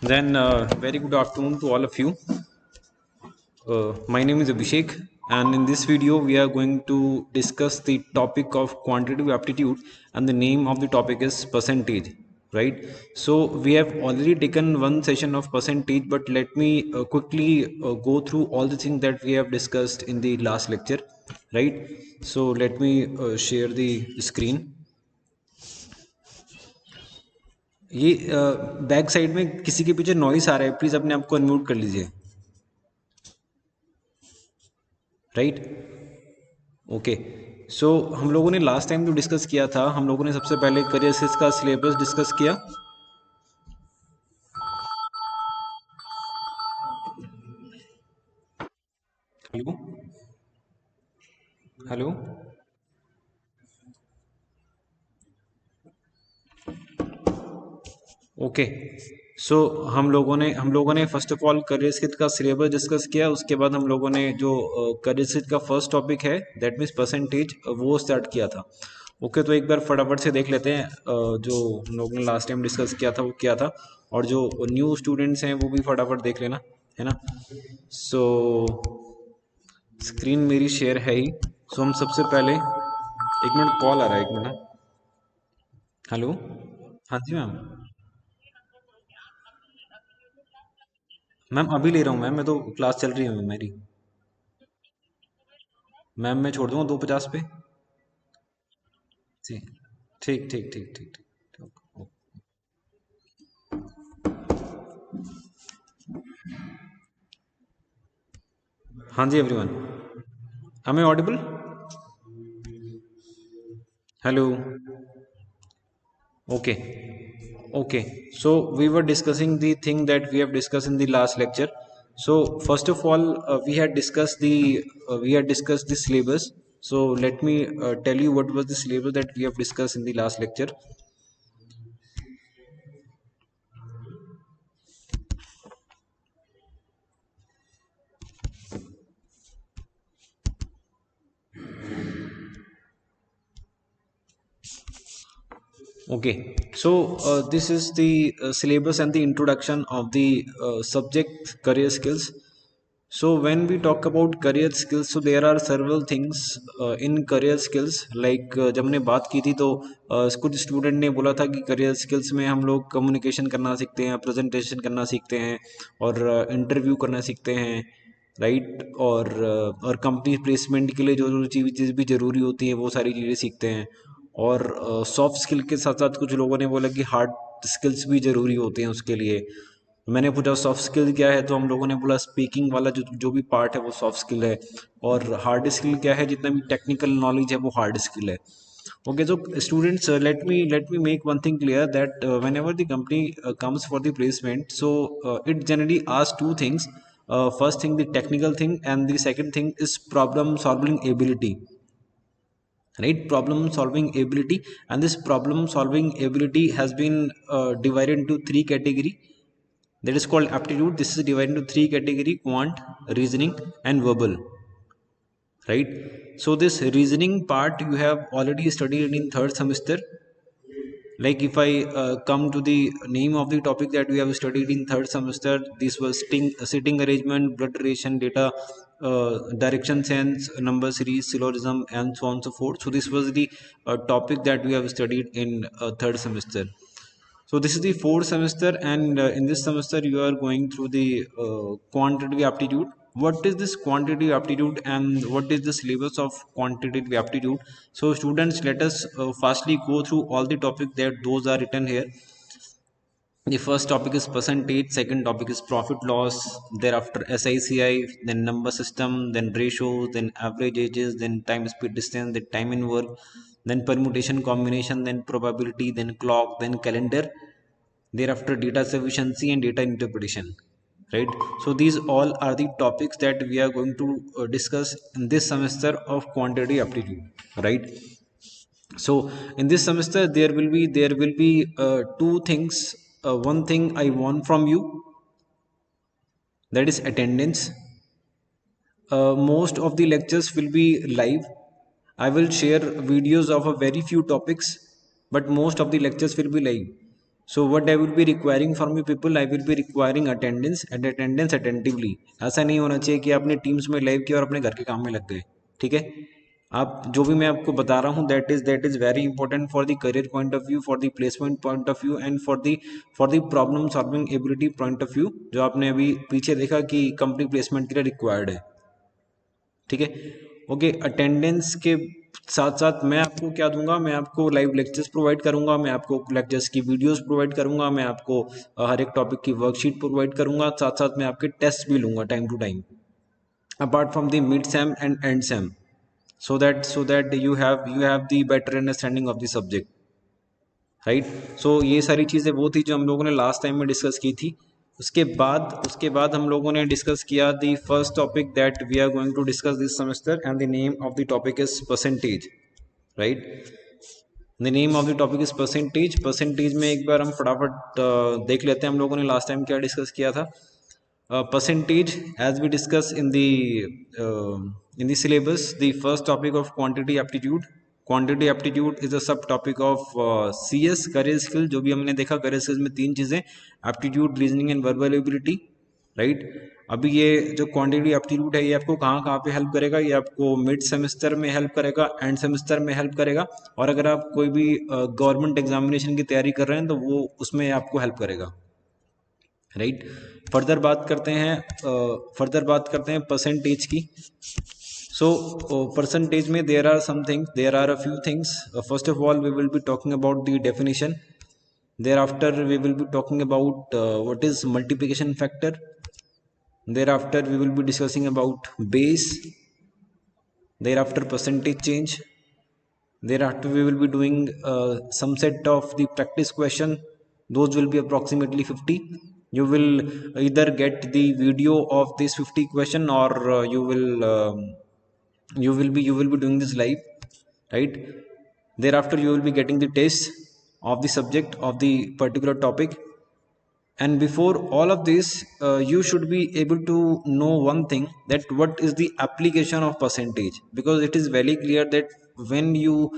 Then, very good afternoon to all of you. My name is Abhishek, and in this video, we are going to discuss the topic of quantitative aptitude, and the name of the topic is percentage. Right. So, we have already taken one session of percentage, but let me quickly go through all the things that we have discussed in the last lecture. Right. So, let me share the screen. ये back side में किसी के पीछे noise आ रहा है, please अपने आप को अनम्यूट कर लीजिए. राइट. ओके. सो हम लोगों ने लास्ट टाइम जो डिस्कस किया था, हम लोगों ने सबसे पहले करियर स्किल्स का सिलेबस डिस्कस किया. हेलो. हेलो. ओके. सो हम लोगों ने first of all career skills का सिलेबस डिस्कस किया. उसके बाद हम लोगों ने जो करियर स्किल्स का फर्स्ट टॉपिक है, दैट मीन्स परसेंटेज, वो स्टार्ट किया था. ओके. तो एक बार फटाफट से देख लेते हैं जो हम लोगों ने लास्ट टाइम डिस्कस किया था वो क्या था, और जो न्यू स्टूडेंट्स हैं वो भी फटाफट देख लेना, है ना. सो स्क्रीन मेरी शेयर है ही. सो हम सबसे पहले, एक मिनट कॉल आ रहा है, एक मिनट. हेलो. हाँ जी मैम. मैम अभी ले रहा हूँ मैम, मैं तो क्लास चल रही है मेरी. मैम मैं छोड़ दूँगा 2:50 पे. जी. ठीक ठीक ठीक ठीक ठीक. ओके. हाँ जी everyone. Am I audible? Hello. Okay. Okay, so we were discussing the thing that we have discussed in the last lecture. So first of all, we had discussed the syllabus. So let me tell you what was the syllabus that we have discussed in the last lecture. Okay, so this is the syllabus and the introduction of the subject career skills. So when we talk about career skills, so there are several things in career skills. Like जब हमने बात की थी तो कुछ student ने बोला था कि करियर स्किल्स में हम लोग कम्युनिकेशन करना सीखते हैं, प्रेजेंटेशन करना सीखते हैं, और इंटरव्यू करना सीखते हैं. राइट. और कंपनी प्लेसमेंट के लिए जो जो चीज़ भी ज़रूरी होती है वो सारी चीज़ें सीखते हैं. और सॉफ्ट स्किल के साथ साथ कुछ लोगों ने बोला कि हार्ड स्किल्स भी ज़रूरी होते हैं उसके लिए. मैंने पूछा सॉफ्ट स्किल क्या है, तो हम लोगों ने बोला स्पीकिंग वाला जो जो भी पार्ट है वो सॉफ्ट स्किल है. और हार्ड स्किल क्या है, जितना भी टेक्निकल नॉलेज है वो हार्ड स्किल है. Okay. So students, let me make one thing clear that whenever the company comes for the placement, so it generally asks two things. First thing, the technical thing, and the second thing is problem solving ability. Right. Problem solving ability. And this problem solving ability has been divided into three category. That is called aptitude. This is divided into three category: quant, reasoning, and verbal. Right. So this reasoning part you have already studied in third semester. Like if I come to the name of the topic that we have studied in third semester, this was sitting arrangement, blood relation, data, direction sense, number series, syllogism, and so on and so forth. So this was the topic that we have studied in third semester. So this is the fourth semester, and in this semester you are going through the quantitative aptitude. What is this quantitative aptitude, and what is the syllabus of quantitative aptitude? So students, let us firstly go through all the topics that those are written here. The first topic is percentage, second topic is profit loss, thereafter SICI, then number system, then ratios, then average ages, then time speed distance, then time in work, then permutation combination, then probability, then clock, then calendar, thereafter data sufficiency and data interpretation. Right. So these all are the topics that we are going to discuss in this semester of quantitative aptitude. Right. So in this semester there will be two things. One thing I want from you, that is attendance. Most of the lectures will be live. I will share videos of a very few topics, but most of the lectures will be live. So what I will be requiring from you people, I will be requiring attendance and attendance attentively. ऐसा नहीं होना चाहिए कि आपने teams में live किया और अपने घर के काम में लग गए, ठीक है। आप जो भी मैं आपको बता रहा हूँ that is very important for the career point of view, for the placement point of view and for the problem solving ability point of view, जो आपने अभी पीछे देखा कि कंपनी प्लेसमेंट के लिए रिक्वायर्ड है, ठीक है। ओके, अटेंडेंस के साथ साथ मैं आपको क्या दूंगा, मैं आपको लाइव लेक्चर्स प्रोवाइड करूंगा, मैं आपको लेक्चर्स की वीडियोस प्रोवाइड करूंगा, मैं आपको हर एक टॉपिक की वर्कशीट प्रोवाइड करूंगा, साथ साथ मैं आपके टेस्ट भी लूंगा time to time, apart from the mid sem and end sem, so that you have the better understanding of the subject, right. So ये सारी चीज़ें वो थी जो हम लोगों ने लास्ट टाइम में डिस्कस की थी। उसके बाद हम लोगों ने डिस्कस किया the first topic that we are going to discuss this semester, and the name of the topic is percentage, right. The name of the topic is percentage. Percentage में एक बार हम फटाफट देख लेते हैं हम लोगों ने लास्ट टाइम क्या डिस्कस किया था। Percentage, as we discuss in the syllabus, the first topic of quantity aptitude. Quantity aptitude is a subtopic of CS career skill। जो भी हमने देखा career skills में तीन चीजें, aptitude, reasoning and verbal ability, right. अभी ये जो क्वांटिटी एप्टीट्यूड है ये आपको कहाँ कहाँ पे हेल्प करेगा, ये आपको मिड सेमेस्टर में हेल्प करेगा, एंड सेमेस्टर में हेल्प करेगा, और अगर आप कोई भी गवर्नमेंट एग्जामिनेशन की तैयारी कर रहे हैं तो वो उसमें आपको हेल्प करेगा, राइट। फर्दर बात करते हैं परसेंटेज की। सो परसेंटेज में there are a few things. First of all we will be talking about the definition, thereafter we will be talking about what is multiplication factor, thereafter we will be discussing about base, thereafter percentage change, thereafter we will be doing some set of the practice question, those will be approximately 50. You will either get the video of this 50 question, or you will be doing this live, right? Thereafter you will be getting the test of the subject of the particular topic, and before all of this you should be able to know one thing, that what is the application of percentage, because it is very clear that when you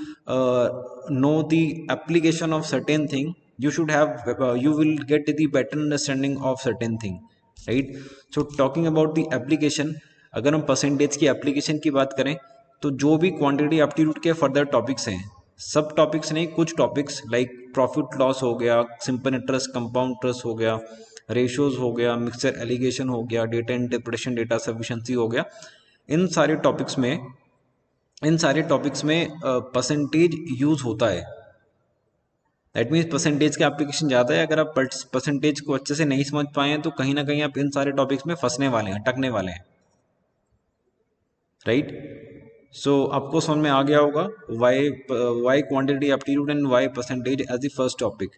know the application of certain thing, you will get the better understanding of certain thing, right? So talking about the application, अगर हम percentage की application की बात करें तो जो भी quantity aptitude के फर्दर टॉपिक्स हैं, सब टॉपिक्स नहीं, कुछ टॉपिक्स लाइक प्रॉफिट लॉस हो गया, सिंपल इंटरेस्ट, कंपाउंड इंटरेस्ट हो गया, रेशियोज हो गया, मिक्सचर एलिगेशन हो गया, डेटा इंटरप्रिटेशन, डेटा सफिशिएंसी हो गया, इन सारे टॉपिक्स में परसेंटेज यूज होता है। दैट मीन्स परसेंटेज का एप्लीकेशन ज़्यादा है। अगर आप परसेंटेज को अच्छे से नहीं समझ पाए हैं तो कहीं ना कहीं आप इन सारे टॉपिक्स में फंसने वाले हैं, अटकने वाले हैं, राइट। सो आपको समझ में आ गया होगा why quantity aptitude and why percentage as the first topic.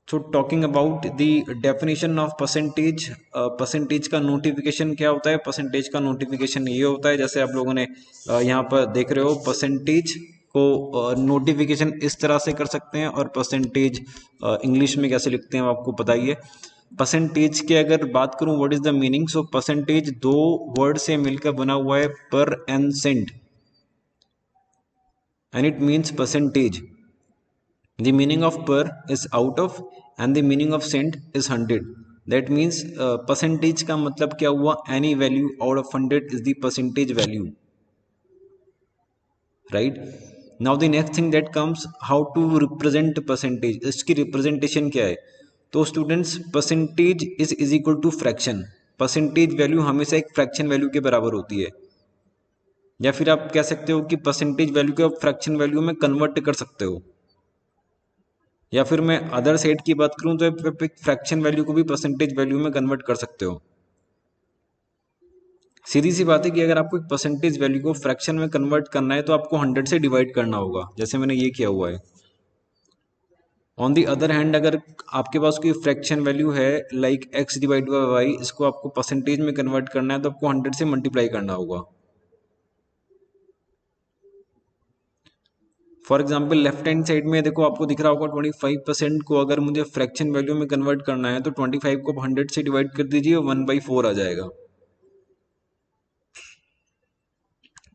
So talking about the definition of percentage, percentage का नोटिफिकेशन क्या होता है। परसेंटेज का नोटिफिकेशन ये होता है, जैसे आप लोगों ने यहाँ पर देख रहे हो, परसेंटेज को नोटिफिकेशन इस तरह से कर सकते हैं, और परसेंटेज इंग्लिश में कैसे लिखते हैं आपको पता ही है। परसेंटेज के अगर बात करूं what is the meaning, so percentage दो वर्ड से मिलकर बना हुआ है, per and cent, and it means percentage. The meaning of per is out of, and the meaning of cent is 100। That means percentage का मतलब क्या हुआ, any value out of 100 is the percentage value, right. Now the next thing that comes, how to represent percentage, इसकी representation क्या है। तो students, percentage is equal to fraction. Percentage value हमेशा एक फ्रैक्शन वैल्यू के बराबर होती है, या फिर आप कह सकते हो कि परसेंटेज वैल्यू को आप फ्रैक्शन वैल्यू में कन्वर्ट कर सकते हो, या फिर मैं अदर साइड की बात करूं तो आप एक फ्रैक्शन वैल्यू को भी परसेंटेज वैल्यू में कन्वर्ट कर सकते हो। सीधी सी बात है कि अगर आपको एक परसेंटेज वैल्यू को फ्रैक्शन में कन्वर्ट करना है तो आपको 100 से डिवाइड करना होगा, जैसे मैंने ये किया हुआ है। ऑन दी अदर हैंड, अगर आपके पास कोई फ्रैक्शन वैल्यू है like x divide by Y, इसको आपको परसेंटेज में कन्वर्ट करना है तो आपको 100 से मल्टीप्लाई करना होगा। For example left hand side में देखो, आपको दिख रहा होगा 25% को अगर मुझे फ्रैक्शन वैल्यू में कन्वर्ट करना है तो 25 को 100 से डिवाइड कर दीजिए, 1/4 आ जाएगा।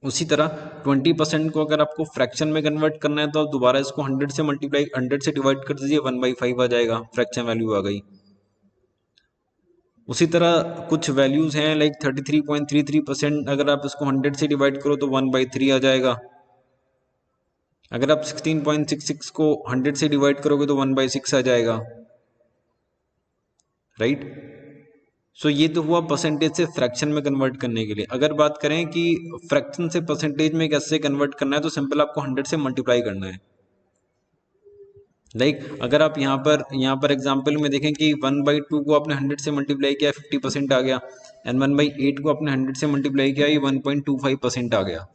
उसी तरह 20% को अगर आपको फ्रैक्शन में कन्वर्ट करना है तो आप दोबारा इसको 100 से डिवाइड कर दीजिए, 1/5 आ जाएगा, फ्रैक्शन वैल्यू आ गई। उसी तरह कुछ वैल्यूज़ हैं लाइक 33.33%, अगर आप इसको 100 से डिवाइड करो तो 1/3 आ जाएगा। अगर आप 16.66 को 100 से डिवाइड करोगे तो 1/6 आ जाएगा, राइट। सो ये तो हुआ परसेंटेज से फ्रैक्शन में कन्वर्ट करने के लिए। अगर बात करें कि फ्रैक्शन से परसेंटेज में कैसे कन्वर्ट करना है तो सिंपल आपको 100 से मल्टीप्लाई करना है। लाइक अगर आप यहाँ पर एग्जाम्पल में देखें कि 1/2 को आपने 100 से मल्टीप्लाई किया 50% आ गया, एंड 1/8 को आपने 100 से मल्टीप्लाई किया ये 1.25% आ गया,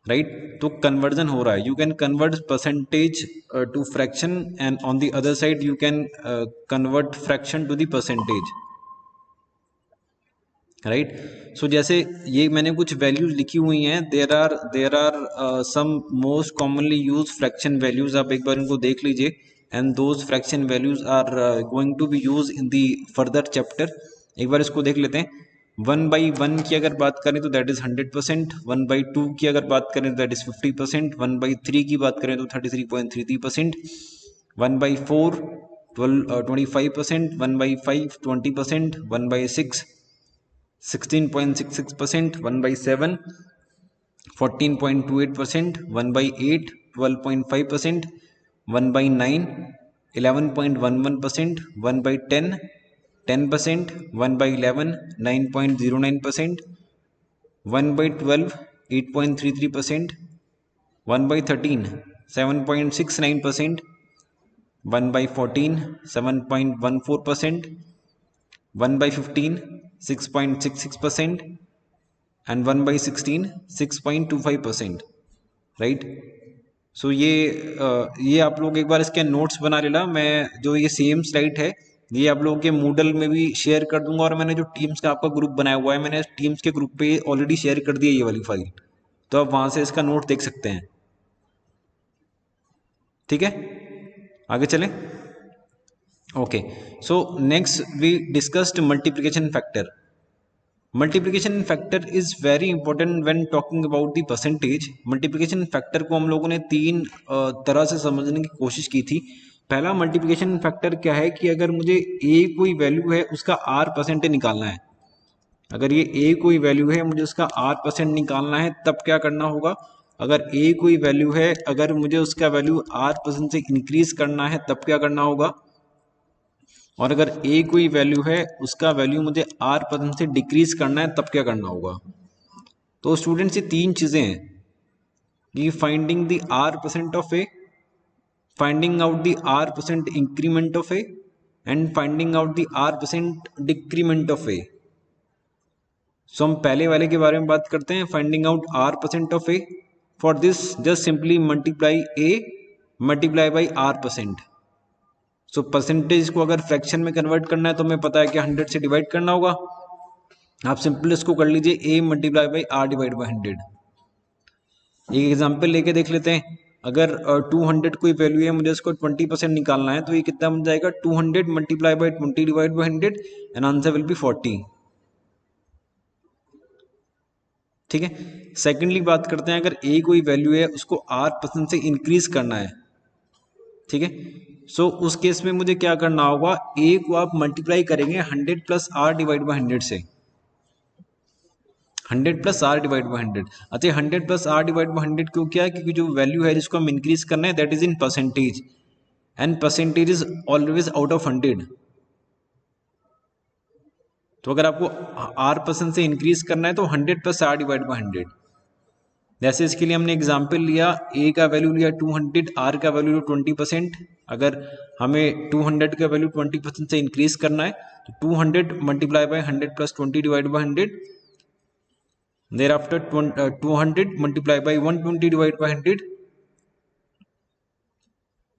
राइट। तो कन्वर्जन हो रहा है, you can convert percentage to fraction and on the other side you can convert fraction to the percentage, right. So जैसे ये मैंने कुछ वैल्यूज लिखी हुई हैं, there are some most commonly use fraction values, आप एक बार इनको देख लीजिए, and those fraction values are going to be use in the further chapter. एक बार इसको देख लेते हैं। 1/1 की अगर बात करें तो दैट इज 100%, 1/2 की अगर बात करें तो दैट इज 50%, 1/3 की बात करें तो 33.33%, 1/4 25%, 1/5 20%, 1/6 16.66%, 1/7 14.28%, 1/8 12.5%, 1/9 11.11%, 1/10 10%, 1/11 9.09%, 1/12 8.33%, 1/13 7.69%, 1/14 7.14%, 1/15 6.66%, and 1/16 6.25%, राइट। सो ये आप लोग एक बार इसके नोट्स बना लेना। मैं जो ये सेम स्लाइड है ये आप लोगों के मूडल में भी शेयर कर दूंगा, और मैंने जो टीम्स का आपका ग्रुप बनाया हुआ है मैंने टीम्स के ग्रुप पे ऑलरेडी शेयर कर दिया ये वाली फाइल, तो आप वहां से इसका नोट देख सकते हैं, ठीक है। आगे चलें। Okay, so next we discussed multiplication factor. Multiplication factor is very important when talking about the percentage. Multiplication factor को हम लोगों ने तीन तरह से समझने की कोशिश की थी। पहला मल्टीप्लिकेशन फैक्टर क्या है कि अगर मुझे ए कोई वैल्यू है उसका आर परसेंटेज निकालना है, अगर ये ए कोई वैल्यू है मुझे उसका आर परसेंट निकालना है, तब क्या करना होगा। अगर ए कोई वैल्यू है, अगर मुझे उसका वैल्यू आर परसेंट से इंक्रीज करना है तब क्या करना होगा, और अगर ए कोई वैल्यू है उसका वैल्यू मुझे आर परसेंट से डिक्रीज करना है तब क्या करना होगा। तो स्टूडेंट्स ये तीन चीजें हैं कि finding the R percent of A, finding out the R percent increment of A, and finding out the R percent decrement of A. So हम पहले वाले के बारे में बात करते हैं, finding out R percent of A. For this just simply multiply A multiply by R percent. So percentage को अगर फ्रैक्शन में कन्वर्ट करना है तो हमें पता है कि 100 से डिवाइड करना होगा। आप सिंपल इसको कर लीजिए A multiply by R divide by 100। एक एग्जांपल लेके देख लेते हैं। अगर 200 कोई वैल्यू है, मुझे इसको 20% निकालना है, तो ये कितना बन जाएगा, 200 multiply by 20 divide by 100 and answer will B 40, ठीक है। सेकेंडली बात करते हैं, अगर ए कोई वैल्यू है उसको आर परसेंट से इंक्रीज करना है, ठीक है। सो उस केस में मुझे क्या करना होगा, ए को आप मल्टीप्लाई करेंगे 100 प्लस आर डिवाइड बाई 100 से, 100 प्लस आर डिवाइड बाई 100। अच्छा 100 प्लस आर डिवाइड बाई 100 क्यों किया है, क्योंकि जो वैल्यू है जिसको हम इंक्रीज करना है that is in percentage, and percentage is always out of 100। तो अगर आपको आर परसेंट से इंक्रीज करना है तो 100 प्लस आर डिवाइड बाई 100। जैसे इसके लिए हमने एग्जाम्पल लिया, ए का वैल्यू लिया 200, आर का वैल्यू 20%। अगर हमें 200 का वैल्यू 20% से इंक्रीज करना है तो 200 multiply by 100 plus 20 divide by 100, thereafter 200 multiply by 120 divide by 100,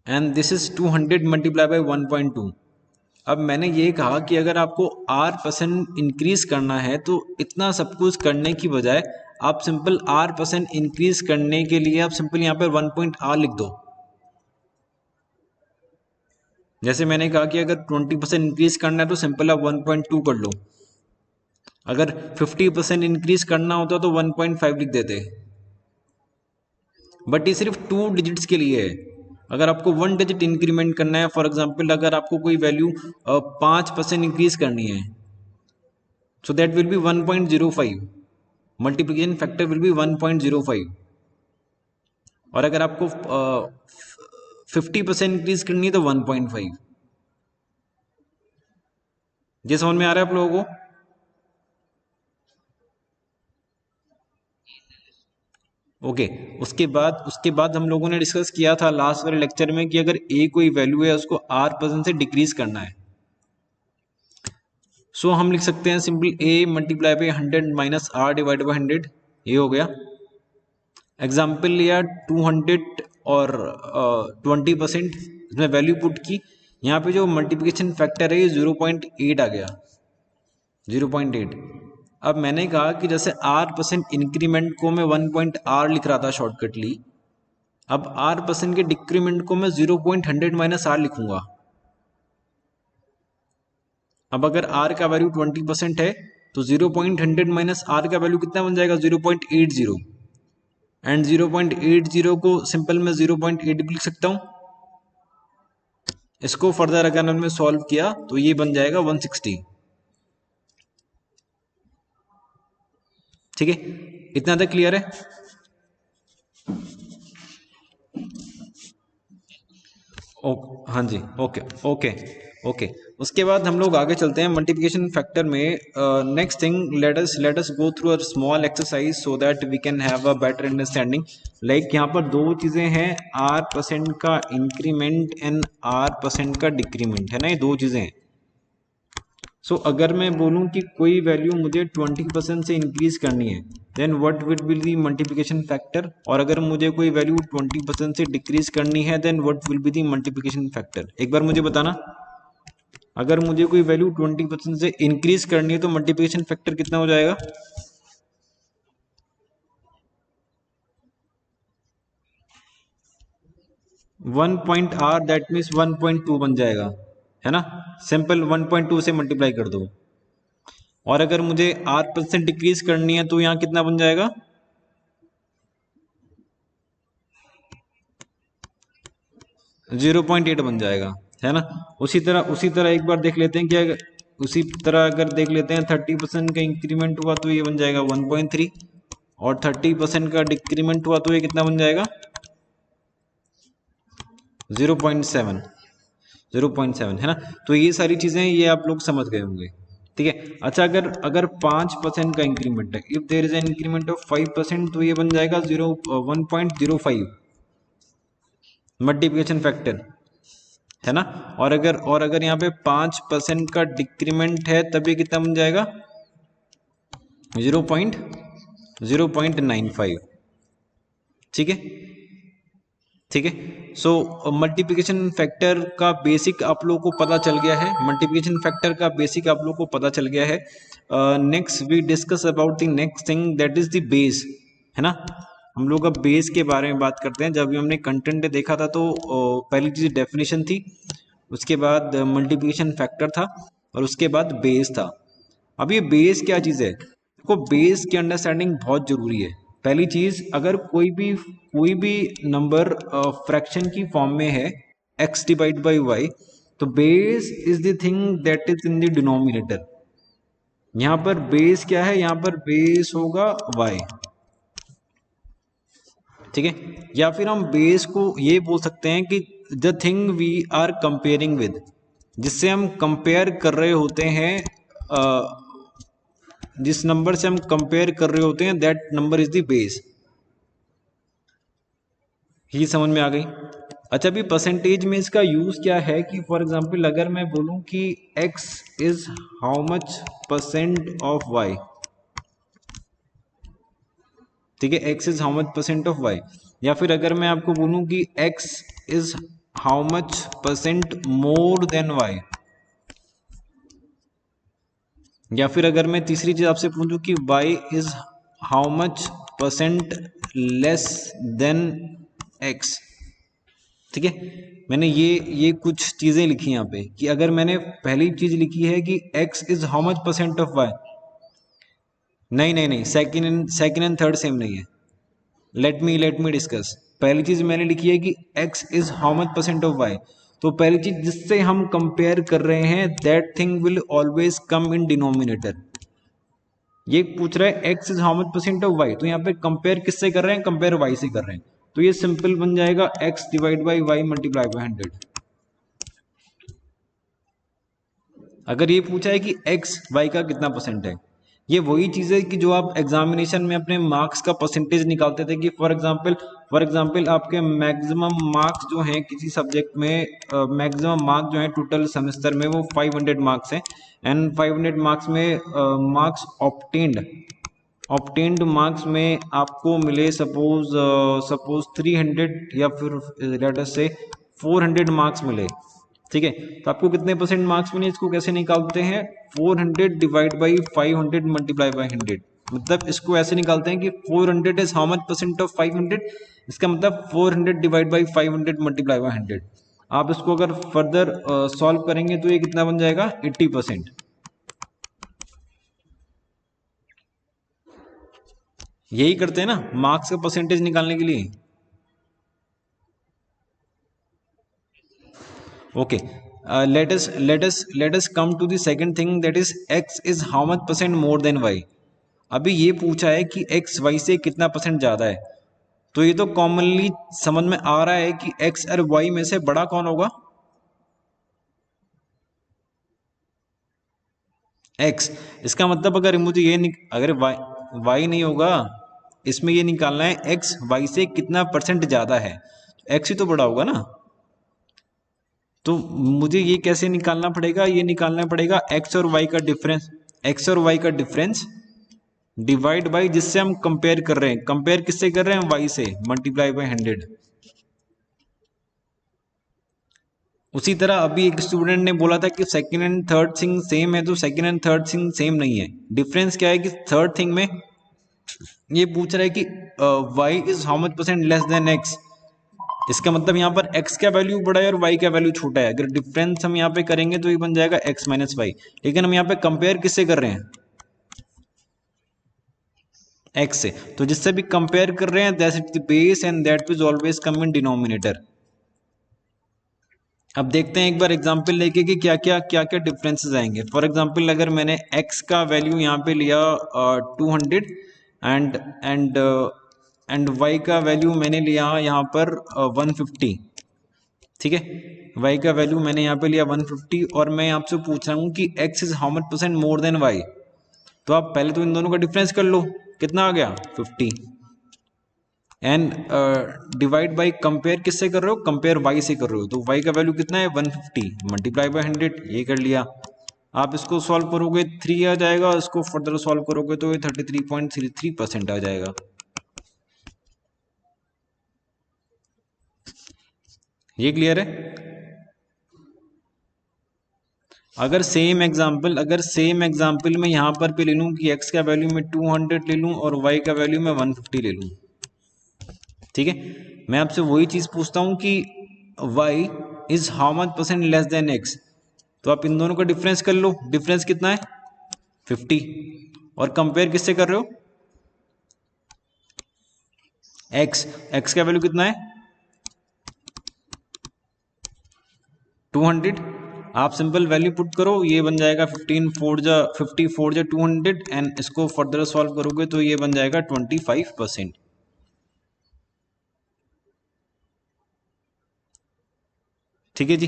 and this is 200 multiply by 1.2। अब मैंने ये कहा कि अगर आपको आर परसेंट इंक्रीज करना है तो इतना सब कुछ करने की बजाय आप सिंपल आर परसेंट इंक्रीज करने के लिए आप सिंपल यहाँ पर 1.r लिख दो। जैसे मैंने कहा कि अगर 20% इंक्रीज करना है तो सिंपल आप 1.2 कर लो। अगर 50% इंक्रीज करना होता तो 1.5 लिख देते, बट ये सिर्फ 2 डिजिट्स के लिए है। अगर आपको 1 डिजिट इंक्रीमेंट करना है, फॉर एग्जांपल अगर आपको कोई वैल्यू 5% इंक्रीज करनी है, so that will be 1.05, multiplication factor will be 1.05। और अगर आपको 50% इंक्रीज करनी है तो 1.5। ये समझ में आ रहा है आप लोगों को? ओके उसके बाद हम लोगों ने डिस्कस किया था लास्ट वाले लेक्चर में कि अगर ए कोई वैल्यू है उसको R% से डिक्रीज करना है, सो हम लिख सकते हैं simple A multiply by 100 minus R divide by 100, ये हो गया। एग्जाम्पल लिया 200 और 20%, इसमें वैल्यू पुट की, यहाँ पे जो मल्टीप्लिकेशन फैक्टर है ये 0.8 आ गया, 0.8। अब मैंने कहा कि जैसे R% इंक्रीमेंट को मैं 1.R लिख रहा था शॉर्टकटली, अब R% के डिक्रीमेंट को मैं 0.100 माइनस R लिखूंगा। अब अगर R का वैल्यू 20% है तो 0.100 माइनस R का वैल्यू कितना बन जाएगा, 0.80। एंड 0.80 को सिंपल में 0.8 भी लिख सकता हूं। इसको फर्दर अगर हमने सॉल्व किया तो ये बन जाएगा 160। ठीक है, इतना तक क्लियर है? हाँ जी, ओके ओके ओके। उसके बाद हम लोग आगे चलते हैं मल्टीप्लिकेशन फैक्टर में। Next thing, let us go through a small exercise so that we can have a better understanding. Like यहाँ पर दो चीजें हैं, R% का इंक्रीमेंट एंड R% का डिक्रीमेंट, है ना, ये दो चीजें हैं। सो अगर मैं बोलूं कि कोई वैल्यू मुझे 20% से इंक्रीज करनी है, then what will be the multiplication factor. और अगर मुझे कोई वैल्यू 20% से डिक्रीज करनी है, then what will be the multiplication factor. एक बार मुझे बताना, अगर मुझे कोई वैल्यू 20% से इंक्रीज करनी है तो मल्टीप्लिकेशन फैक्टर कितना हो जाएगा? One point R, that means 1.2 बन जाएगा, है ना। सिंपल 1.2 से मल्टीप्लाई कर दो। और अगर मुझे R% डिक्रीज करनी है तो यहाँ कितना बन जाएगा? 0.8 बन जाएगा, है ना। उसी तरह एक बार देख लेते हैं कि अगर उसी तरह अगर देख लेते हैं 30% का इंक्रीमेंट हुआ तो ये बन जाएगा 1.3, और 30% का डिक्रीमेंट हुआ तो ये कितना बन जाएगा? 0.7, 0.7, है ना। तो ये सारी चीजें ये आप लोग समझ गए होंगे, ठीक है। अच्छा, अगर 5% का इंक्रीमेंट है, if there is an increment of 5%, तो ये बन जाएगा 1.05 मल्टीप्लिकेशन फैक्टर, है ना। और अगर यहाँ पे 5% का डिक्रीमेंट है तब ये कितना बन जाएगा? 0.95, ठीक है, ठीक है। सो मल्टीप्लिकेशन फैक्टर का बेसिक आप लोगों को पता चल गया है, मल्टीप्लिकेशन फैक्टर का बेसिक आप लोगों को पता चल गया है। Next we discuss about the next thing, that is the base, है ना। हम लोग अब बेस के बारे में बात करते हैं। जब भी हमने कंटेंट देखा था तो पहली चीज डेफिनेशन थी, उसके बाद मल्टीप्लिकेशन फैक्टर था, और उसके बाद बेस था। अब ये बेस क्या चीज़ है, देखो बेस की अंडरस्टैंडिंग बहुत जरूरी है। पहली चीज, अगर कोई भी नंबर फ्रैक्शन की फॉर्म में है, x डिवाइड बाई वाई, तो base is the thing that is in the denominator. यहां पर बेस क्या है, यहां पर बेस होगा y, ठीक है। या फिर हम बेस को ये बोल सकते हैं कि the thing we are comparing with, जिससे हम कंपेयर कर रहे होते हैं, जिस नंबर से हम कंपेयर कर रहे होते हैं, that number is the base. ये समझ में आ गई? अच्छा, अभी परसेंटेज में इसका यूज क्या है कि फॉर एग्जांपल अगर मैं बोलूं कि x is how much percent of y, ठीक है, x is how much percent of y। या फिर अगर मैं आपको बोलूं कि x is how much percent more then y, या फिर अगर मैं तीसरी चीज आपसे पूछूं कि y is how much percent less then x, ठीक है। मैंने ये कुछ चीजें लिखी यहाँ पे कि अगर मैंने पहली चीज लिखी है कि x is how much percent of y, नहीं नहीं नहीं, सेकंड एंड थर्ड सेम नहीं है। Let me discuss. पहली चीज मैंने लिखी है कि x is how much percent of y। तो पहली चीज जिससे हम कंपेयर कर रहे हैं that thing will always come in denominator. ये पूछ रहा है x is how much percent of y, तो यहाँ पे कंपेयर किससे कर रहे हैं, कंपेयर y से कर रहे हैं। तो ये सिंपल बन जाएगा x divide by y multiply by 100। अगर ये पूछा है कि x y का कितना परसेंट है, ये वही चीज़ है कि जो आप एग्जामिनेशन में अपने मार्क्स का परसेंटेज निकालते थे कि फॉर एग्जांपल आपके मैक्सिमम मार्क्स जो हैं किसी सब्जेक्ट में, मैक्सिमम मार्क्स जो हैं टोटल सेमेस्टर में वो 500 मार्क्स हैं। एंड 500 मार्क्स में मार्क्स ऑप्टेन्ड मार्क्स में आपको मिले सपोज 300 या फिर लेट अस से 400 मार्क्स मिले। ठीक है, तो आपको कितने परसेंट मार्क्स मिले, इसको कैसे निकालते हैं, 400 डिवाइड बाई 500 मल्टीप्लाई बाई 100। मतलब इसको ऐसे निकालते हैं कि 400 is how much percent of 500, इसका मतलब 400 डिवाइड बाई 500 मल्टीप्लाई बाई 100। आप इसको अगर फर्दर सॉल्व करेंगे तो ये कितना बन जाएगा, 80%। यही करते हैं ना मार्क्स का परसेंटेज निकालने के लिए। Okay, let us come to the second thing, that is x is how much percent more than y। अभी ये पूछा है कि x y से कितना परसेंट ज्यादा है, तो ये तो कॉमनली समझ में आ रहा है कि x और y में से बड़ा कौन होगा, x। इसका मतलब अगर मुझे अगर y नहीं होगा, इसमें ये निकालना है x y से कितना परसेंट ज्यादा है, x ही तो बड़ा होगा ना। तो मुझे ये कैसे निकालना पड़ेगा, ये निकालना पड़ेगा x और y का डिफरेंस डिवाइड बाई जिससे हम कंपेयर कर रहे हैं, कंपेयर किससे कर रहे हैं, y से, मल्टीप्लाई बाई 100। उसी तरह अभी एक स्टूडेंट ने बोला था कि second and third thing same है, तो second and third thing same नहीं है। डिफरेंस क्या है कि थर्ड थिंग में ये पूछ रहा है कि y is how much percent less then x। इसका मतलब यहाँ पर x का वैल्यू बड़ा है और y का वैल्यू छोटा है। अगर डिफरेंस हम यहाँ पे करेंगे तो ये बन जाएगा x माइनस वाई। लेकिन हम यहाँ पे कंपेयर किससे कर रहे हैं, x से। तो जिससे भी कंपेयर कर रहे हैं that's the base and that will always come in denominator. अब देखते हैं एक बार एग्जांपल लेके कि क्या क्या डिफरेंसेस आएंगे। फॉर एग्जांपल अगर मैंने x का वैल्यू यहाँ पे लिया 200 एंड एंड एंड y का वैल्यू मैंने लिया यहाँ पर 150। ठीक है, y का वैल्यू मैंने यहाँ पे लिया 150 और मैं आपसे पूछ रहा हूँ कि x is how much percent more then y। तो आप पहले तो इन दोनों का डिफरेंस कर लो, कितना आ गया 50। एंड डिवाइड बाई कंपेयर किससे कर रहे हो, कंपेयर y से कर रहे हो, तो y का वैल्यू कितना है 150 मल्टीप्लाई बाई 100, ये कर लिया। आप इसको सॉल्व करोगे 3 आ जाएगा, इसको फर्दर सॉल्व करोगे तो ये 33.33% आ जाएगा। ये क्लियर है। अगर सेम एग्जाम्पल में यहाँ पर भी ले लूँ कि x का वैल्यू मैं 200 ले लूँ और y का वैल्यू मैं 150 ले लूँ, ठीक है, मैं आपसे वही चीज पूछता हूँ कि y is how much percent less then x। तो आप इन दोनों का डिफरेंस कर लो, डिफरेंस कितना है 50 और कंपेयर किससे कर रहे हो, x का वैल्यू कितना है 200। आप सिंपल वैल्यू पुट करो, ये बन जाएगा 50 4 जा 200 एंड इसको फर्दर सॉल्व करोगे तो ये बन जाएगा 25%। ठीक है जी,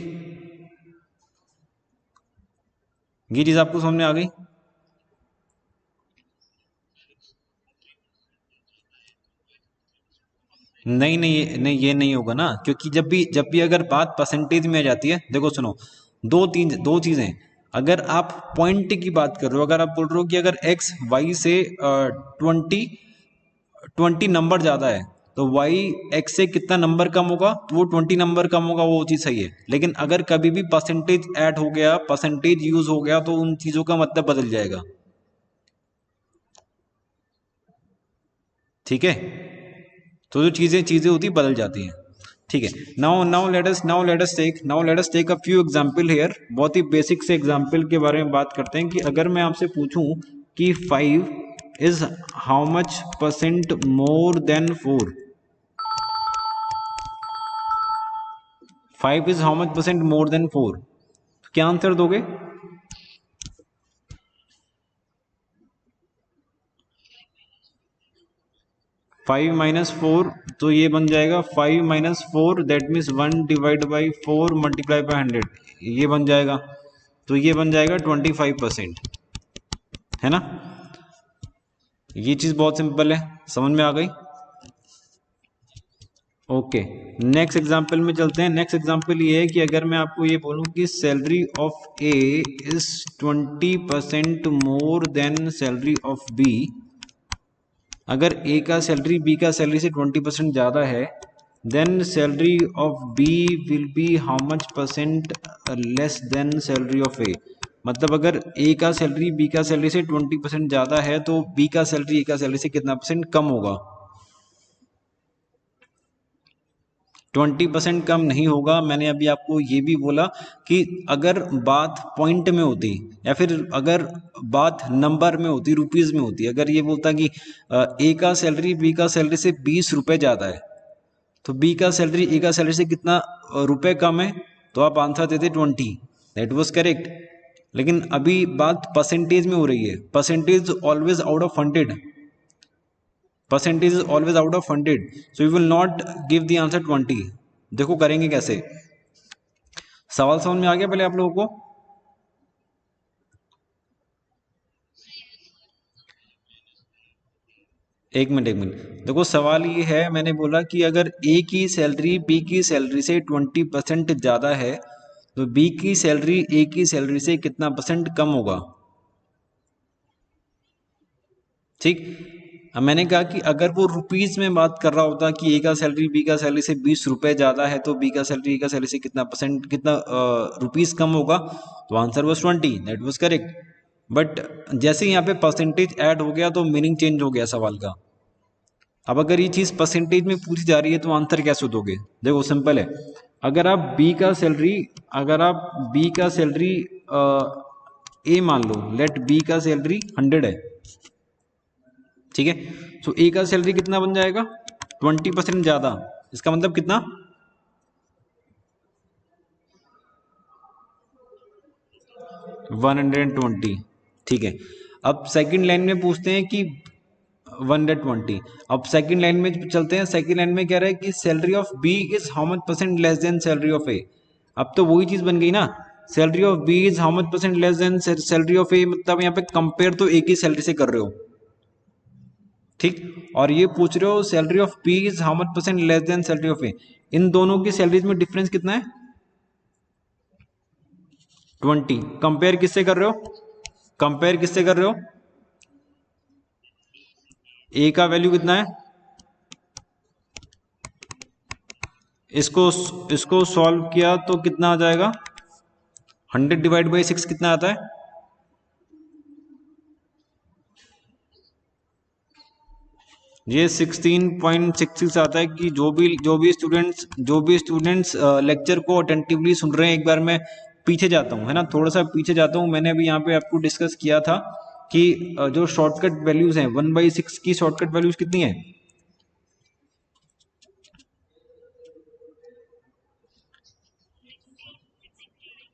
ये चीज आपको समझ में आ गई। नहीं ये नहीं होगा ना, क्योंकि जब भी अगर बात परसेंटेज में आ जाती है, देखो सुनो, दो चीजें। अगर आप पॉइंट की बात कर रहे हो, अगर आप बोल रहे हो कि अगर x y से 20 नंबर ज्यादा है तो y x से कितना नंबर कम होगा, तो वो 20 नंबर कम होगा, वो चीज सही है। लेकिन अगर कभी भी परसेंटेज ऐड हो गया, परसेंटेज यूज हो गया, तो उन चीजों का मतलब बदल जाएगा। ठीक है, तो जो चीजें होती बदल जाती हैं। ठीक है, now let us take a few example here. बहुत ही बेसिक से एग्जांपल के बारे में बात करते हैं कि अगर मैं आपसे पूछूं कि is how much percent more then 4? 5 is how much percent more then 4? क्या आंसर दोगे? 5 माइनस 4, तो ये बन जाएगा 5 minus 4, that means 1 divide by 4 multiply by 100, ये बन जाएगा। तो ये बन जाएगा 25%, है ना। ये चीज़ बहुत सिंपल है, समझ में आ गई। ओके, नेक्स्ट एग्जाम्पल में चलते हैं। नेक्स्ट एग्जाम्पल ये है कि अगर मैं आपको ये बोलूं कि salary of A is 20% more than salary of B, अगर ए का सैलरी बी का सैलरी से 20% ज़्यादा है, then salary of B will be how much percent less than salary of A. मतलब अगर ए का सैलरी बी का सैलरी से 20% ज़्यादा है तो बी का सैलरी ए का सैलरी से कितना परसेंट कम होगा? 20% कम नहीं होगा। मैंने अभी आपको ये भी बोला कि अगर बात पॉइंट में होती या फिर अगर बात नंबर में होती, रुपीज़ में होती, अगर ये बोलता कि ए का सैलरी बी का सैलरी से 20 रुपये ज़्यादा है, तो बी का सैलरी ए का सैलरी से कितना रुपए कम है, तो आप आंसर देते 20, दैट वाज करेक्ट। लेकिन अभी बात परसेंटेज में हो रही है, percentage always out of 100, percentage is always out of 100, so you will not give the answer 20। देखो करेंगे कैसे, सवाल समझ में आ गया पहले आप लोगों को? एक मिनट देखो, सवाल ये है, मैंने बोला कि अगर ए की सैलरी बी की सैलरी से 20% ज़्यादा है तो बी की सैलरी ए की सैलरी से कितना परसेंट कम होगा। ठीक, अब मैंने कहा कि अगर वो रुपीज़ में बात कर रहा होता कि ए का सैलरी बी का सैलरी से 20 रुपये ज़्यादा है तो बी का सैलरी ए का सैलरी से कितना परसेंट, कितना रुपीज़ कम होगा, तो answer was 20, that was correct. But जैसे यहाँ पे परसेंटेज ऐड हो गया तो मीनिंग चेंज हो गया सवाल का। अब अगर ये चीज़ परसेंटेज में पूछी जा रही है तो आंसर कैसे दोगे? देखो सिंपल है, अगर आप बी का सैलरी, अगर आप बी का सैलरी ए मान लो, लेट बी का सैलरी 100 है, ठीक है, तो ए का सैलरी कितना बन जाएगा? 20% ज़्यादा, इसका मतलब कितना? 120, ठीक है। अब सेकंड लाइन में पूछते हैं कि 120, अब सेकंड लाइन में चलते हैं। सेकंड लाइन में कह रहा है कि salary of B is how much percent less than salary of A. अब तो वही चीज बन गई ना, salary of B is how much percent less than salary of A, मतलब यहाँ पे कंपेयर तो ए की सैलरी से कर रहे हो, ठीक, और ये पूछ रहे हो salary of B is how much percent less than salary of A. इन दोनों की सैलरीज में डिफरेंस कितना है? 20। कंपेयर किससे कर रहे हो? कंपेयर किससे कर रहे हो? ए का वैल्यू कितना है? इसको इसको सॉल्व किया तो कितना आ जाएगा? 100 डिवाइड बाई 6 कितना आता है? ये 16.66 आता है। कि जो भी स्टूडेंट्स लेक्चर को अटेंटिवली सुन रहे हैं, एक बार मैं पीछे जाता हूँ, है ना, थोड़ा सा पीछे जाता हूँ। मैंने अभी यहाँ पे आपको डिस्कस किया था कि जो शॉर्टकट वैल्यूज हैं 1/6 की शॉर्टकट वैल्यूज कितनी है?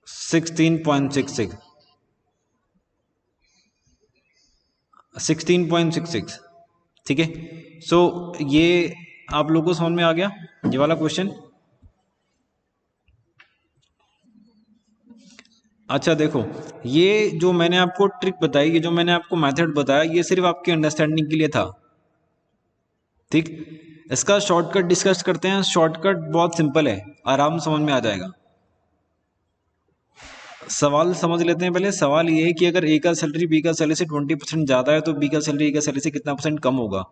16.66, 16.66, ठीक है। सो ये आप लोगों को समझ में आ गया ये वाला क्वेश्चन? अच्छा देखो, ये जो मैंने आपको ट्रिक बताई, ये जो मैंने आपको मेथड बताया, ये सिर्फ आपके अंडरस्टैंडिंग के लिए था, ठीक। इसका शॉर्टकट डिस्कस करते हैं। शॉर्टकट बहुत सिंपल है, आराम समझ में आ जाएगा। सवाल समझ लेते हैं पहले। सवाल ये है कि अगर ए का सैलरी बी का सैलरी से 20% ज़्यादा है तो बी का सैलरी ए का सैलरी से कितना परसेंट कम होगा।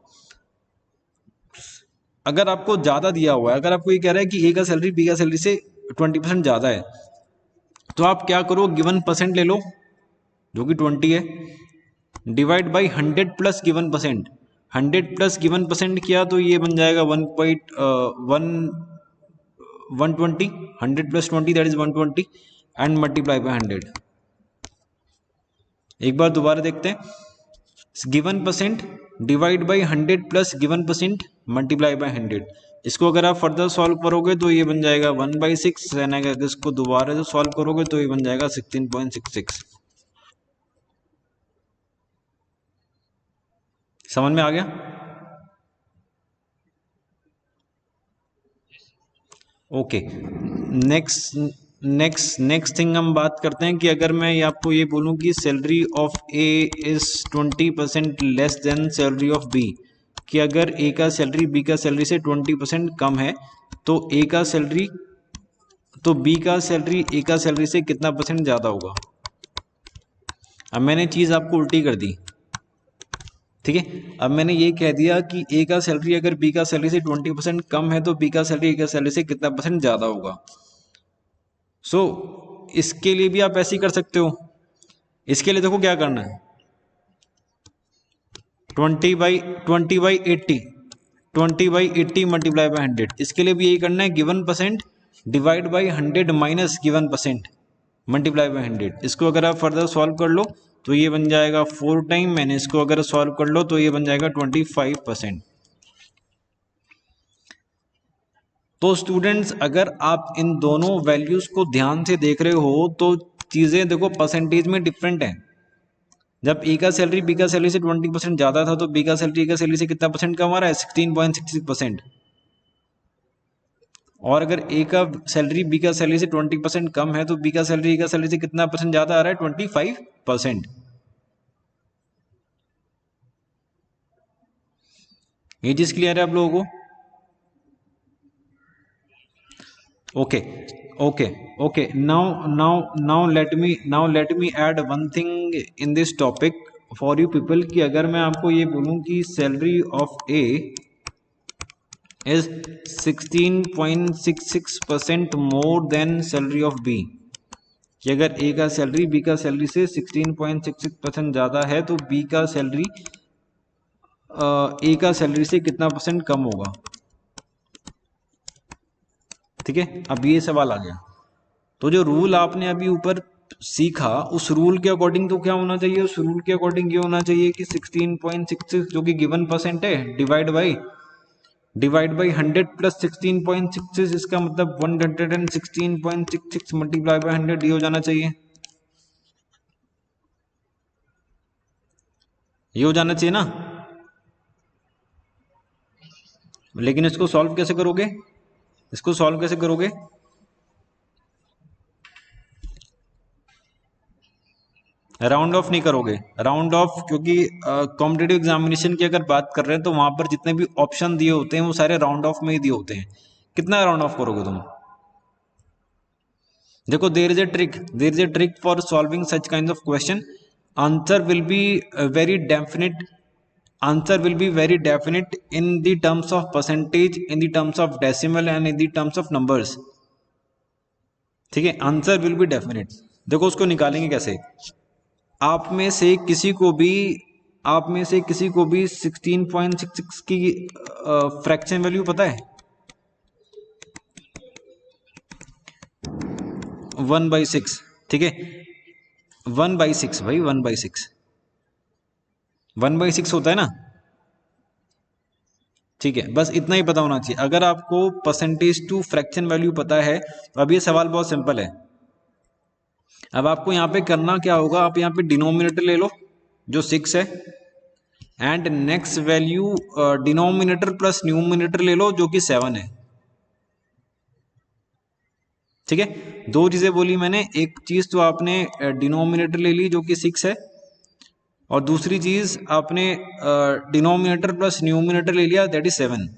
अगर आपको ज़्यादा दिया हुआ है, अगर आपको ये कह रहा है कि ए का सैलरी बी का सैलरी से 20% ज़्यादा है, तो आप क्या करो, गिवन परसेंट ले लो जो कि 20 है, divide by 100 plus given percent. 100 plus given percent किया तो ये बन जाएगा 120, 100 plus 20 that is 120 and multiply by 100। एक बार दोबारा देखते हैं। Given percent divide by 100 plus given percent multiply by 100। इसको अगर आप फर्दर सॉल्व करोगे तो ये बन जाएगा 1/6, यानी अगर इसको दोबारा से सॉल्व करोगे तो ये बन जाएगा 16.66। समझ में आ गया? ओके, नेक्स्ट थिंग हम बात करते हैं कि अगर मैं आपको ये बोलूं कि salary of A is 20% less than salary of B, कि अगर ए का सैलरी बी का सैलरी से 20% कम है तो बी का सैलरी ए का सैलरी से कितना परसेंट ज़्यादा होगा। अब मैंने चीज़ आपको उल्टी कर दी, ठीक है। अब मैंने ये कह दिया कि ए का सैलरी अगर बी का सैलरी से 20% कम है तो बी का सैलरी ए का सैलरी से कितना परसेंट ज़्यादा होगा। सो इसके लिए भी आप ऐसे ही कर सकते हो। इसके लिए देखो क्या करना है, 20/80 मल्टीप्लाई बाई 100। इसके लिए भी यही करना है, given percent divide by 100 minus given percent multiply by 100। इसको अगर आप फर्दर सॉल्व कर लो तो ये बन जाएगा 4 टाइम, मैंने इसको अगर सॉल्व कर लो तो ये बन जाएगा 25%। तो स्टूडेंट्स अगर आप इन दोनों वैल्यूज को ध्यान से देख रहे हो तो चीज़ें देखो परसेंटेज में डिफरेंट है। जब ए का सैलरी बी का सैलरी से 20% ज़्यादा था तो बी का सैलरी ए का सैलरी से कितना परसेंट कम आ रहा है, 16.66%। और अगर ए का सैलरी बी का सैलरी से 20% कम है तो बी का सैलरी ए का सैलरी से कितना परसेंट ज़्यादा आ रहा है, 25%। ये चीज़ क्लियर है आप लोगों को? Okay, now let me add one thing in this topic for you people कि अगर मैं आपको ये बोलूं कि salary of A is 16.66% more than salary of B, कि अगर ए का सैलरी बी का सैलरी से 16.66% ज़्यादा है तो बी का सैलरी ए का सैलरी से कितना परसेंट कम होगा। ठीक है, अब ये सवाल आ गया। तो जो रूल आपने अभी ऊपर सीखा उस रूल के अकॉर्डिंग तो क्या होना चाहिए, उस रूल के अकॉर्डिंग ये होना चाहिए कि 16.66 जो कि गिवन परसेंट है डिवाइड बाई 100 प्लस 16.66, इसका मतलब 116.66 मल्टीप्लाई बाई 100 ये हो जाना चाहिए, ये हो जाना चाहिए ना। लेकिन इसको सॉल्व कैसे करोगे, इसको सॉल्व कैसे करोगे? राउंड ऑफ नहीं करोगे, राउंड ऑफ क्योंकि कॉम्पिटेटिव एग्जामिनेशन की अगर बात कर रहे हैं तो वहां पर जितने भी ऑप्शन दिए होते हैं वो सारे राउंड ऑफ में ही दिए होते हैं। कितना राउंड ऑफ करोगे तुम? देखो there is a trick for solving such kind of question. Answer will be very definite, answer will be very definite in the terms of percentage, in the terms of decimal and in the terms of numbers. ठीक है, answer will B definite. देखो उसको निकालेंगे कैसे, आप में से किसी को भी 16.66 की फ्रैक्शन वैल्यू पता है? 1/6, ठीक है, 1/6 भाई, 1/6 होता है ना। ठीक है, बस इतना ही पता होना चाहिए। अगर आपको परसेंटेज टू फ्रैक्शन वैल्यू पता है तो अब ये सवाल बहुत सिंपल है। अब आपको यहाँ पे करना क्या होगा, आप यहाँ पे डिनोमिनेटर ले लो जो 6 है, and next value denominator plus numerator ले लो जो कि 7 है। ठीक है, दो चीजें बोली मैंने, एक चीज तो आपने डिनोमिनेटर ले ली जो कि 6 है, और दूसरी चीज आपने डिनोमिनेटर प्लस न्यूमिनेटर ले लिया दैट इज 7।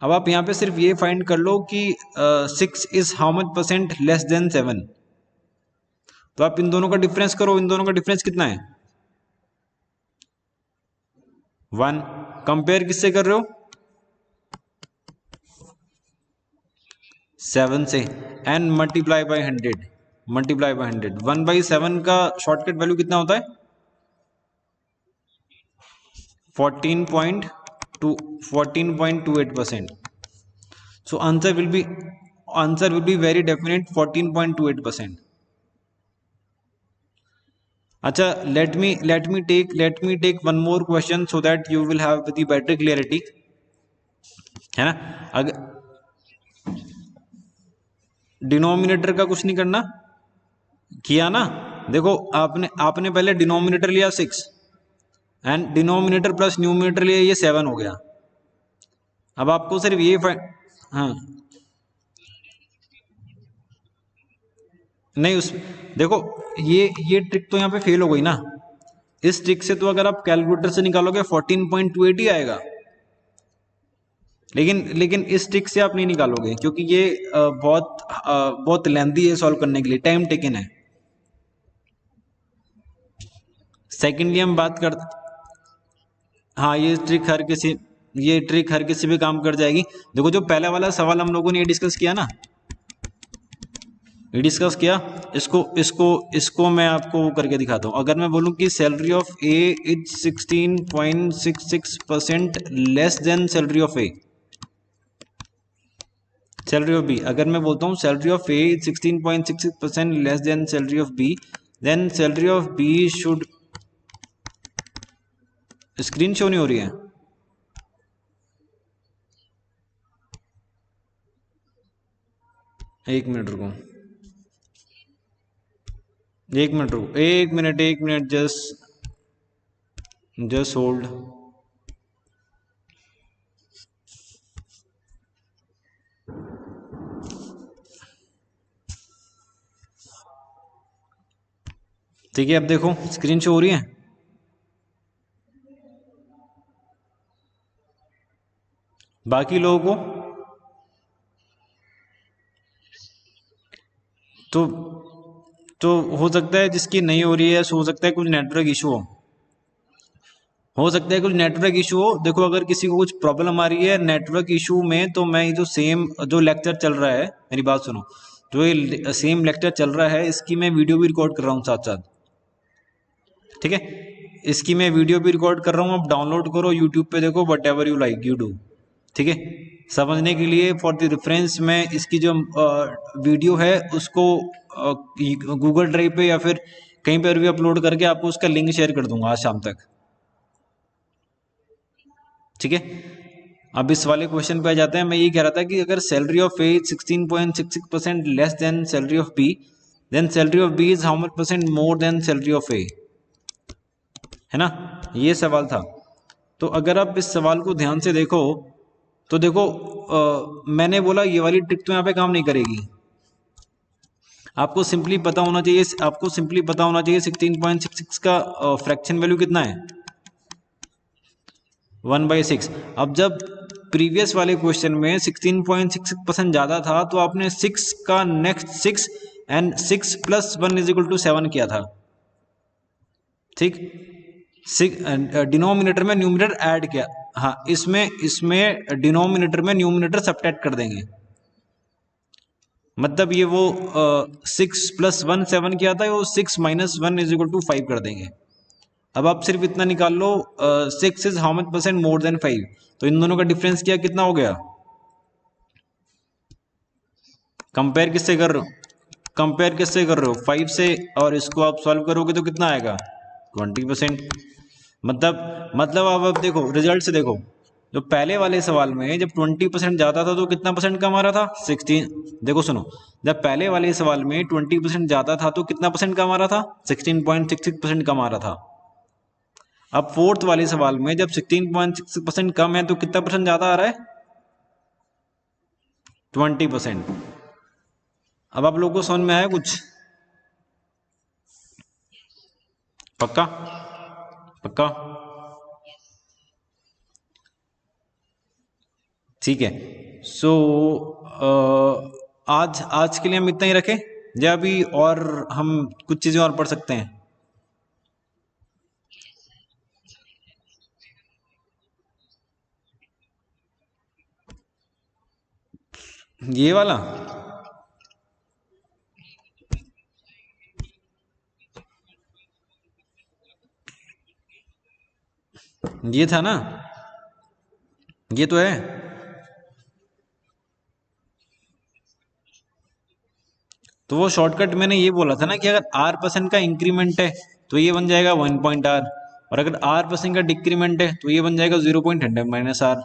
अब आप यहाँ पे सिर्फ ये फाइंड कर लो कि 6 is how much percent less then 7। तो आप इन दोनों का डिफरेंस करो, इन दोनों का डिफरेंस कितना है, 1। कंपेयर किससे कर रहे हो, 7 से, एंड मल्टीप्लाई बाई 100, 1/7 का शॉर्टकट वैल्यू कितना होता है, 14.28%। So answer will be very definite 14.28%। अच्छा, let me take one more question so that you will have the better clarity, है ना। अगर डिनोमिनेटर का कुछ नहीं करना, किया ना। देखो आपने आपने पहले डिनोमिनेटर लिया 6 एंड डिनोमिनेटर प्लस न्यूमिनेटर लिया, ये 7 हो गया। अब आपको सिर्फ ये हाँ नहीं, उस देखो ये ट्रिक तो यहाँ पे फेल हो गई ना। इस ट्रिक से तो अगर आप कैलकुलेटर से निकालोगे 14.28 ही आएगा, लेकिन लेकिन इस ट्रिक से आप नहीं निकालोगे क्योंकि ये बहुत लेंथी है सॉल्व करने के लिए, टाइम टेकन है। सेकेंडली हम बात कर, हाँ ये ट्रिक हर किसी पे काम कर जाएगी। देखो जो पहला वाला सवाल हम लोगों ने ये डिस्कस किया ना, ये डिस्कस किया, इसको इसको इसको मैं आपको वो करके दिखाता हूँ। अगर मैं बोलूँ कि salary of A is 16.66% less than salary of A, salary of B, अगर मैं बोलता हूँ salary of A is 16.66% less than salary of B, then salary of B should, screen show नहीं हो रही है, एक मिनट रुको, एक मिनट जस्ट होल्ड। ठीक है, अब देखो स्क्रीन शो हो रही है। बाकी लोगों को तो हो सकता है जिसकी नहीं हो रही है, हो सकता है कुछ नेटवर्क इशू हो सकता है कुछ नेटवर्क इशू हो। देखो अगर किसी को कुछ प्रॉब्लम आ रही है नेटवर्क इशू में, तो मैं जो सेम जो लेक्चर चल रहा है, मेरी बात सुनो, जो ये सेम लेक्चर चल रहा है इसकी मैं वीडियो भी रिकॉर्ड कर रहा हूँ साथ साथ, ठीक है। इसकी मैं वीडियो भी रिकॉर्ड कर रहा हूँ, आप डाउनलोड करो यूट्यूब पे, देखो what ever you like you do, ठीक है। समझने के लिए फॉर द रेफरेंस मैं इसकी जो वीडियो है उसको गूगल ड्राइव पे या फिर कहीं पर भी अपलोड करके आपको उसका लिंक शेयर कर दूंगा आज शाम तक, ठीक है। अब इस वाले क्वेश्चन पे आ जाते हैं। मैं ये कह रहा था कि अगर salary of A 16.66% less than salary of B, then salary of B is how much percent more than salary of A, है ना, ये सवाल था। तो अगर आप इस सवाल को ध्यान से देखो तो देखो मैंने बोला ये वाली ट्रिक तो यहाँ पे काम नहीं करेगी। आपको सिंपली पता होना चाहिए, 16.66 का फ्रैक्शन वैल्यू कितना है, 1/6। अब जब प्रीवियस वाले क्वेश्चन में 16.66% ज़्यादा था तो आपने 6 का नेक्स्ट 6 एंड 6 + 1 = 7 किया था, ठीक। डिनोमिनेटर में न्यूमिनेटर ऐड किया, हाँ इसमें डिनोमिनेटर में न्यूमिनेटर सब्ट्रैक्ट कर देंगे, मतलब ये वो 6 + 1 7 किया था, वो 6 - 1 = 5 कर देंगे। अब आप सिर्फ इतना निकाल लो, 6 is how much percent more then 5, तो इन दोनों का डिफरेंस क्या कितना हो गया, कंपेयर किससे कर रहे हो, 5 से, और इसको आप सॉल्व करोगे तो कितना आएगा 20%। मतलब अब देखो रिजल्ट से देखो, जो पहले वाले सवाल में जब 20% ज़्यादा था तो कितना परसेंट कम आ रहा था 16, देखो सुनो, जब पहले वाले सवाल में 20% ज़्यादा था तो कितना परसेंट कम आ रहा था 16.66% कम आ रहा था। अब फोर्थ वाले सवाल में जब 16.6% कम है तो कितना परसेंट ज़्यादा आ रहा है 20%। अब आप लोगों को समझ में आया कुछ, पक्का पक्का, ठीक है। सो आज के लिए हम इतना ही रखें, या अभी और हम कुछ चीज़ें और पढ़ सकते हैं। ये वाला ये था ना, ये तो है। तो वो शॉर्टकट मैंने ये बोला था ना कि अगर R% का इंक्रीमेंट है तो ये बन जाएगा 1 पॉइंट आर, और अगर r% का डिक्रीमेंट है तो ये बन जाएगा 0.100 माइनस आर।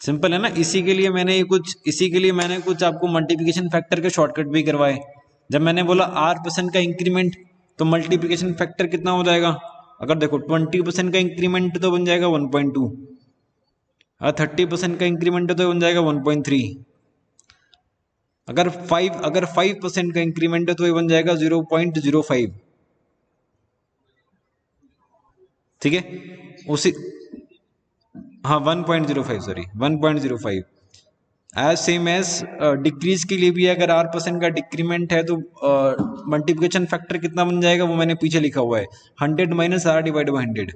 सिंपल है ना। इसी के लिए मैंने कुछ आपको मल्टीप्लिकेशन फैक्टर के शॉर्टकट भी करवाए। जब मैंने बोला r% का इंक्रीमेंट तो मल्टीप्लिकेशन फैक्टर कितना हो जाएगा, अगर देखो 20% का इंक्रीमेंट तो बन जाएगा 1.2, और 30% का इंक्रीमेंट है तो बन जाएगा 1.3, अगर 5% का इंक्रीमेंट है तो ये बन जाएगा 0.05। ठीक है, उसी हाँ 1.05, sorry 1.05। As same as decrease के लिए भी अगर r% का डिक्रीमेंट है तो मल्टीप्लिकेशन फैक्टर कितना बन जाएगा वो मैंने पीछे लिखा हुआ है, 100 माइनस r डिवाइड बाई 100।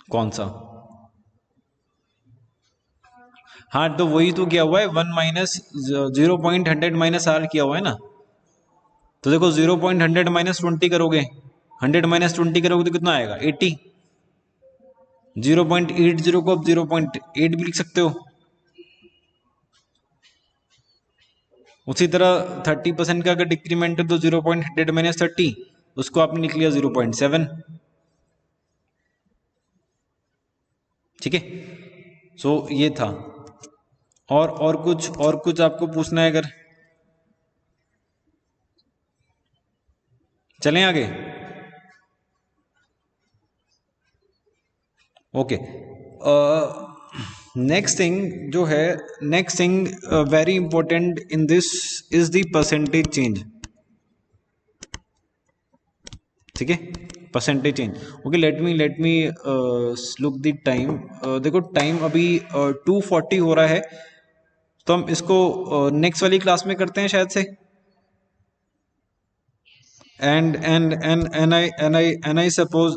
कौन सा? हाँ तो वही तो किया हुआ है, 1 माइनस 0.100 माइनस r किया हुआ है ना। तो देखो 0.100 माइनस 20 करोगे, 100 माइनस 20 करोगे तो कितना आएगा 80। 0.80 को आप 0.8 भी लिख सकते हो। उसी तरह 30% का अगर डिक्रीमेंट है तो 0.100 माइनस 30, उसको आपने लिख लिया 0.7। ठीक है, सो ये था। और कुछ आपको पूछना है अगर? चलें आगे। ओके, नेक्स्ट थिंग जो है, next thing very important in this is the percentage change. ठीक है, percentage change. Okay, let me look the time. देखो टाइम अभी 2:40 हो रहा है, तो हम इसको नेक्स्ट वाली क्लास में करते हैं शायद से। And I suppose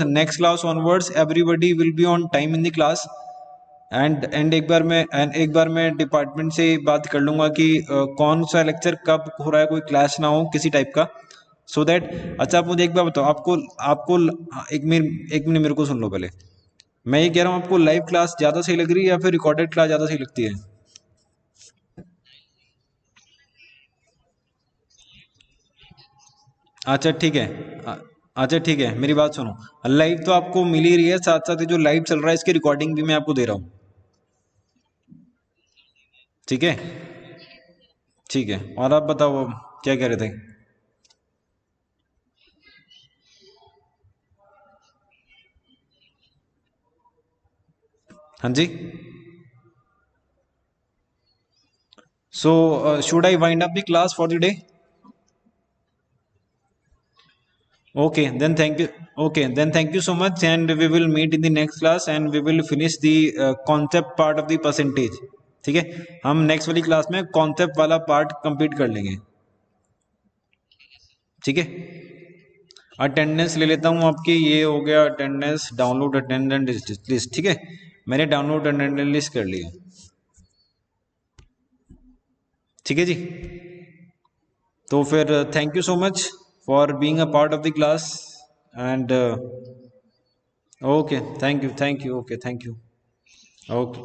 next class onwards everybody will be on time in the class। And एक बार मैं डिपार्टमेंट से बात कर लूंगा कि कौन सा लेक्चर कब हो रहा है, कोई क्लास ना हो किसी टाइप का, सो दैट। अच्छा आप मुझे एक बार बताओ, आपको आपको एक मिनट मेरे को सुन लो पहले। मैं ये कह रहा हूँ, आपको लाइव क्लास ज़्यादा सही लग रही है या फिर रिकॉर्डेड क्लास ज़्यादा सही लगती है? अच्छा ठीक है। अच्छा ठीक है, मेरी बात सुनो। लाइव तो आपको मिल ही रही है, साथ साथ जो लाइव चल रहा है इसकी रिकॉर्डिंग भी मैं आपको दे रहा हूँ। ठीक है, ठीक है। और आप बताओ अब क्या कह रहे थे? हाँ जी। So should I wind up the class for the day? Okay, then thank you. Okay, then thank you so much, and we will meet in the next class, and we will finish the concept part of the percentage. ठीक है, हम next वाली class में concept वाला part complete कर लेंगे। ठीक है, अटेंडेंस ले लेता हूँ आपकी। ये हो गया अटेंडेंस, डाउनलोड अटेंडेंस लिस्ट। ठीक है, मैंने डाउनलोड अटेंडेंस लिस्ट कर लिया। ठीक है जी, तो फिर thank you so much for being a part of the class, and okay, thank you, okay, thank you, okay.